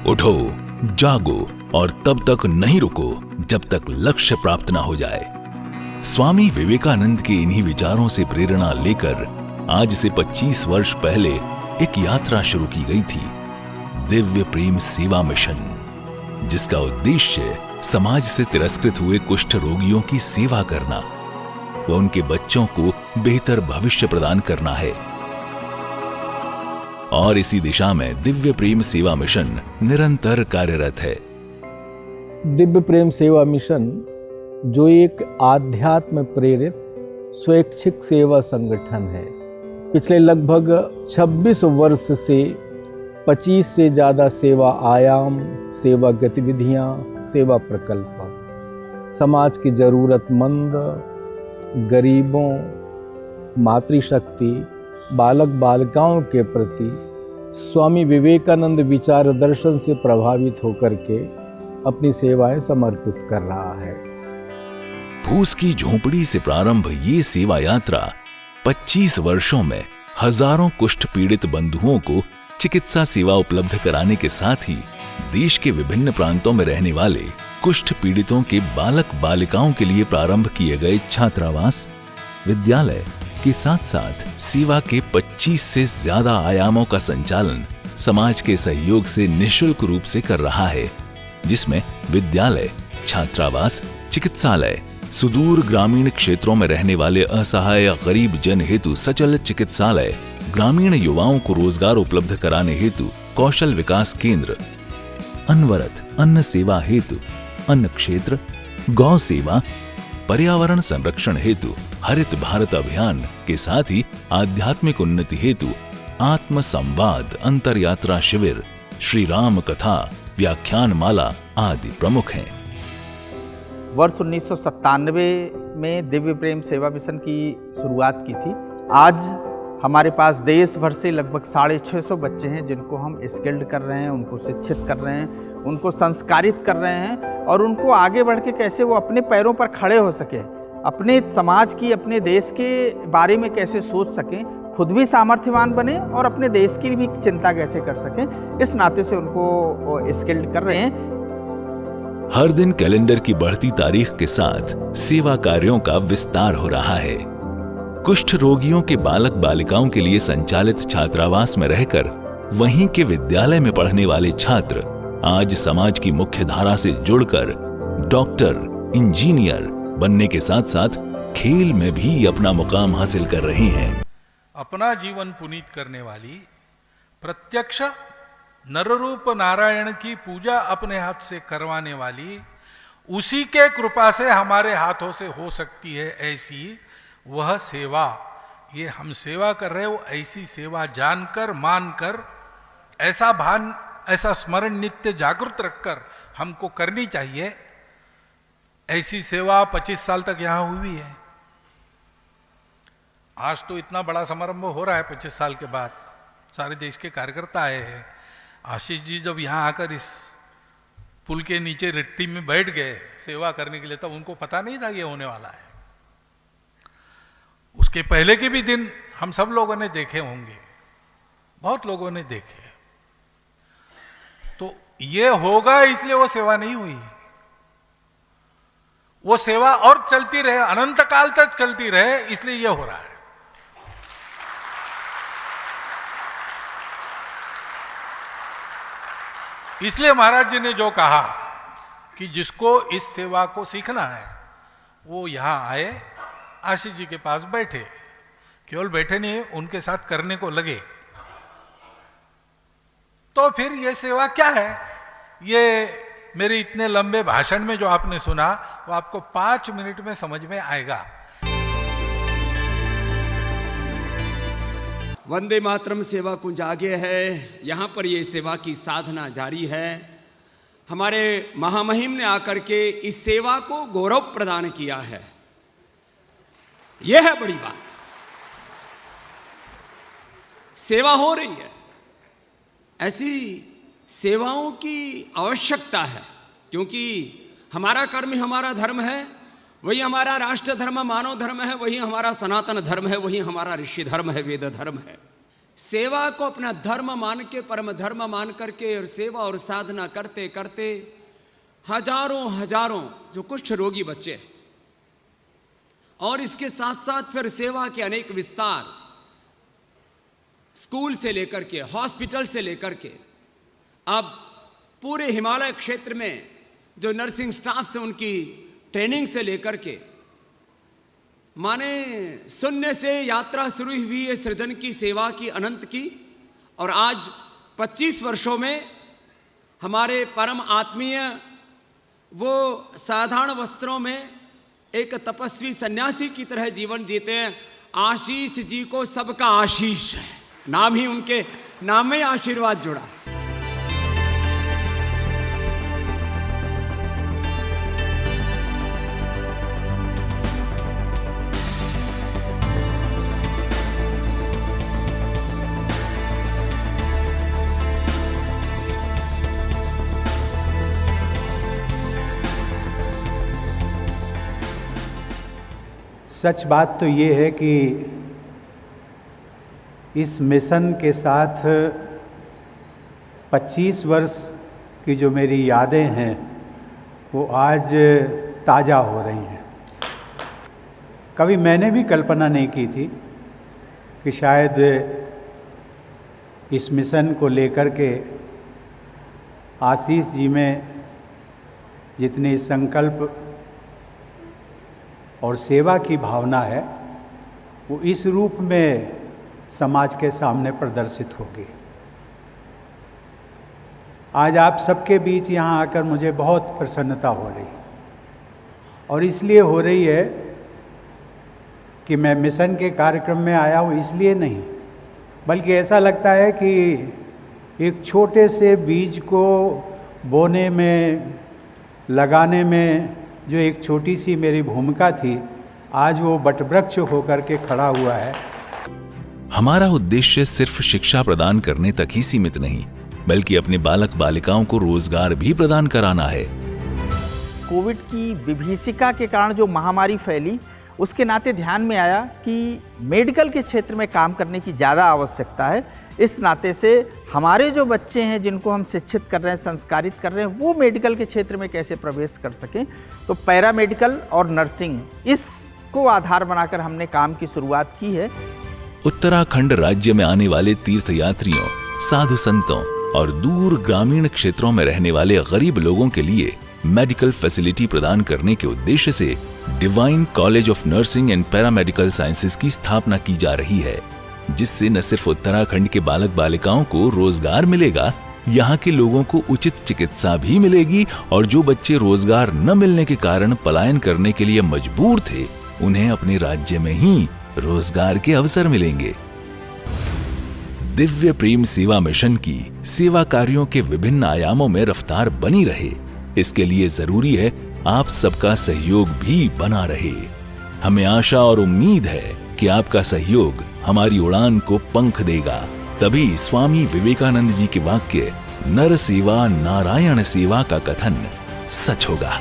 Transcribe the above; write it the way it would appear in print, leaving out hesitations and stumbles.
उठो, जागो और तब तक नहीं रुको जब तक लक्ष्य प्राप्त ना हो जाए। स्वामी विवेकानंद के इन्हीं विचारों से प्रेरणा लेकर आज से 25 वर्ष पहले एक यात्रा शुरू की गई थी, दिव्य प्रेम सेवा मिशन, जिसका उद्देश्य समाज से तिरस्कृत हुए कुष्ठ रोगियों की सेवा करना व उनके बच्चों को बेहतर भविष्य प्रदान करना है। और इसी दिशा में दिव्य प्रेम सेवा मिशन निरंतर कार्यरत है। दिव्य प्रेम सेवा मिशन जो एक आध्यात्म प्रेरित स्वैच्छिक सेवा संगठन है, पिछले लगभग 26 वर्ष से 25 से ज़्यादा सेवा आयाम, सेवा गतिविधियां, सेवा प्रकल्प समाज की ज़रूरतमंद, गरीबों, मातृशक्ति, बालक बालिकाओं के प्रति स्वामी विवेकानंद विचार दर्शन से प्रभावित होकर के अपनी सेवाएं समर्पित कर रहा है। फूस की झोपड़ी से प्रारंभ ये सेवा यात्रा 25 वर्षों में हजारों कुष्ठ पीड़ित बंधुओं को चिकित्सा सेवा उपलब्ध कराने के साथ ही देश के विभिन्न प्रांतों में रहने वाले कुष्ठ पीड़ितों के बालक बालिकाओं के लिए प्रारंभ किए गए छात्रावास, विद्यालय के साथ साथ सेवा के 25 से ज्यादा आयामों का संचालन समाज के सहयोग से निःशुल्क रूप से कर रहा है, जिसमें विद्यालय, छात्रावास, चिकित्सालय, सुदूर ग्रामीण क्षेत्रों में रहने वाले असहाय गरीब जन हेतु सचल चिकित्सालय, ग्रामीण युवाओं को रोजगार उपलब्ध कराने हेतु कौशल विकास केंद्र, अनवरत अन्न सेवा हेतु अन्न क्षेत्र, गौ सेवा, पर्यावरण संरक्षण हेतु हरित भारत अभियान के साथ ही आध्यात्मिक उन्नति हेतु आत्म संवाद अंतर यात्रा शिविर, श्री राम कथा व्याख्यान माला आदि प्रमुख हैं। वर्ष 1997 में दिव्य प्रेम सेवा मिशन की शुरुआत की थी। आज हमारे पास देश भर से लगभग 650 बच्चे हैं जिनको हम स्किल्ड कर रहे हैं, उनको शिक्षित कर रहे हैं, उनको संस्कारित कर रहे हैं और उनको आगे बढ़ के कैसे वो अपने पैरों पर खड़े हो सके, अपने समाज की, अपने देश के बारे में कैसे सोच सकें, खुद भी सामर्थ्यवान बने और अपने देश की भी चिंता कैसे कर सकें, इस नाते से उनको स्किल्ड कर रहे हैं। हर दिन कैलेंडर की बढ़ती तारीख के साथ सेवा कार्यों का विस्तार हो रहा है। कुष्ठ रोगियों के बालक बालिकाओं के लिए संचालित छात्रावास में रहकर वहीं के विद्यालय में पढ़ने वाले छात्र आज समाज की मुख्य धारा से जुड़कर डॉक्टर, इंजीनियर बनने के साथ साथ खेल में भी अपना मुकाम हासिल कर रहे हैं। अपना जीवन पुनीत करने वाली, प्रत्यक्ष नररूप नारायण की पूजा अपने हाथ से करवाने वाली, उसी के कृपा से हमारे हाथों से हो सकती है ऐसी वह सेवा, ये हम सेवा कर रहे हैं, वो ऐसी सेवा जानकर, मानकर, ऐसा भान, ऐसा स्मरण नित्य जागृत रखकर हमको करनी चाहिए। ऐसी सेवा 25 साल तक यहां हुई है। आज तो इतना बड़ा समारंभ हो रहा है, 25 साल के बाद सारे देश के कार्यकर्ता आए हैं। आशीष जी जब यहां आकर इस पुल के नीचे रिट्टी में बैठ गए सेवा करने के लिए, तब उनको पता नहीं था ये होने वाला है। उसके पहले के भी दिन हम सब लोगों ने देखे होंगे, बहुत लोगों ने देखे। तो ये होगा इसलिए वो सेवा नहीं हुई, वो सेवा और चलती रहे, अनंत काल तक चलती रहे, इसलिए ये हो रहा है। इसलिए महाराज जी ने जो कहा कि जिसको इस सेवा को सीखना है वो यहां आए, आशीष जी के पास बैठे, केवल बैठे नहीं, उनके साथ करने को लगे। तो फिर ये सेवा क्या है? ये मेरे इतने लंबे भाषण में जो आपने सुना वो आपको 5 मिनट में समझ में आएगा। वंदे मातरम सेवा कुंज आगे है, यहाँ पर ये सेवा की साधना जारी है। हमारे महामहिम ने आकर के इस सेवा को गौरव प्रदान किया है, यह है बड़ी बात। सेवा हो रही है, ऐसी सेवाओं की आवश्यकता है, क्योंकि हमारा कर्म ही हमारा धर्म है, वही हमारा राष्ट्र धर्म, मानव धर्म है, वही हमारा सनातन धर्म है, वही हमारा ऋषि धर्म है, वेद धर्म है। सेवा को अपना धर्म मान के, परम धर्म मान करके और सेवा और साधना करते करते हजारों जो कुष्ठ रोगी बच्चे हैं, और इसके साथ साथ फिर सेवा के अनेक विस्तार, स्कूल से लेकर के, हॉस्पिटल से लेकर के, अब पूरे हिमालय क्षेत्र में जो नर्सिंग स्टाफ से उनकी ट्रेनिंग से लेकर के, माने शून्य से यात्रा शुरू हुई है सृजन की, सेवा की, अनंत की, और आज 25 वर्षों में हमारे परम आत्मीय वो साधारण वस्त्रों में एक तपस्वी सन्यासी की तरह जीवन जीते हैं। आशीष जी को सबका आशीष है, नाम ही उनके नाम में आशीर्वाद जुड़ा। सच बात तो ये है कि इस मिशन के साथ 25 वर्ष की जो मेरी यादें हैं वो आज ताज़ा हो रही हैं। कभी मैंने भी कल्पना नहीं की थी कि शायद इस मिशन को लेकर के आशीष जी में जितनी संकल्प और सेवा की भावना है वो इस रूप में समाज के सामने प्रदर्शित होगी। आज आप सबके बीच यहाँ आकर मुझे बहुत प्रसन्नता हो रही, और इसलिए हो रही है कि मैं मिशन के कार्यक्रम में आया हूँ इसलिए नहीं, बल्कि ऐसा लगता है कि एक छोटे से बीज को बोने में, लगाने में जो एक छोटी सी मेरी भूमिका थी, आज वो वटवृक्ष होकर के खड़ा हुआ है। हमारा उद्देश्य सिर्फ शिक्षा प्रदान करने तक ही सीमित नहीं, बल्कि अपने बालक बालिकाओं को रोजगार भी प्रदान कराना है। कोविड की विभीषिका के कारण जो महामारी फैली, उसके नाते ध्यान में आया कि मेडिकल के क्षेत्र में काम करने की ज़्यादा आवश्यकता है। इस नाते से हमारे जो बच्चे हैं जिनको हम शिक्षित कर रहे हैं, संस्कारित कर रहे हैं, वो मेडिकल के क्षेत्र में कैसे प्रवेश कर सकें, तो पैरामेडिकल और नर्सिंग इसको आधार बनाकर हमने काम की शुरुआत की है। उत्तराखंड राज्य में आने वाले तीर्थयात्रियों, साधु संतों और दूर ग्रामीण क्षेत्रों में रहने वाले गरीब लोगों के लिए मेडिकल फैसिलिटी प्रदान करने के उद्देश्य से divine college of nursing and paramedical sciences की स्थापना की जा रही है, जिससे न सिर्फ उत्तराखंड के बालक बालिकाओं को रोजगार मिलेगा, यहाँ के लोगों को उचित चिकित्सा भी मिलेगी, और जो बच्चे रोजगार न मिलने के कारण पलायन करने के लिए मजबूर थे, उन्हें अपने राज्य में ही रोजगार के अवसर मिलेंगे। दिव्य प्रेम सेवा मिशन की सेवा कार्यों के विभिन्न आयामों में रफ्तार बनी रहे, इसके लिए जरूरी है आप सबका सहयोग भी बना रहे। हमें आशा और उम्मीद है कि आपका सहयोग हमारी उड़ान को पंख देगा। तभी स्वामी विवेकानंद जी के वाक्य नर सेवा नारायण सेवा का कथन सच होगा।